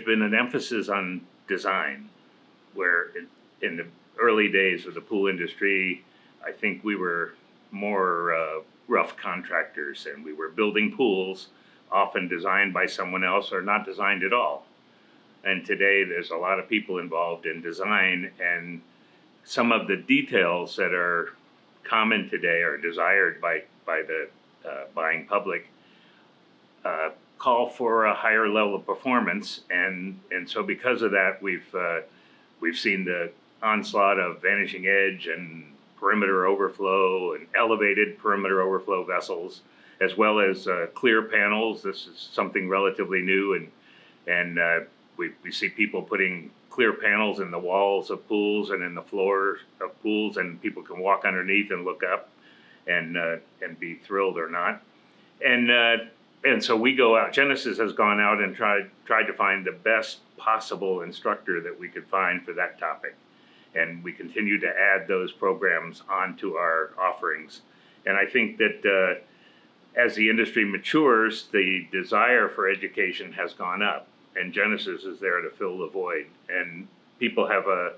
been an emphasis on design, where in the early days of the pool industry, I think we were more rough contractors, and we were building pools often designed by someone else or not designed at all. And today there's a lot of people involved in design, and some of the details that are common today are desired by the buying public call for a higher level of performance, and so because of that, we've seen the onslaught of vanishing edge and perimeter overflow and elevated perimeter overflow vessels, as well as clear panels. This is something relatively new, and we see people putting clear panels in the walls of pools and in the floors of pools, and people can walk underneath and look up and be thrilled or not. And so we go out. Genesis has gone out and tried to find the best possible instructor that we could find for that topic, and we continue to add those programs onto our offerings. And I think that as the industry matures, the desire for education has gone up, and Genesis is there to fill the void. And people have a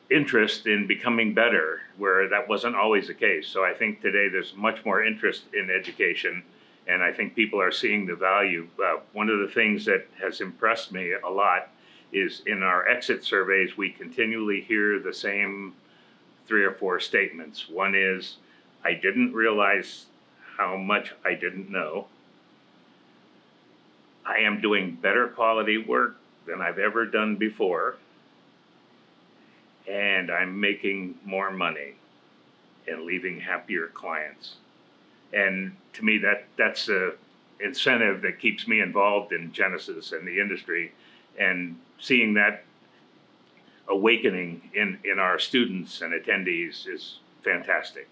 interest in becoming better, where that wasn't always the case. So I think today there's much more interest in education, and I think people are seeing the value. One of the things that has impressed me a lot is in our exit surveys, we continually hear the same 3 or 4 statements. One is, I didn't realize how much I didn't know. I am doing better quality work than I've ever done before. And I'm making more money and leaving happier clients. And to me, that's a incentive that keeps me involved in Genesis and the industry, and seeing that awakening in our students and attendees is fantastic.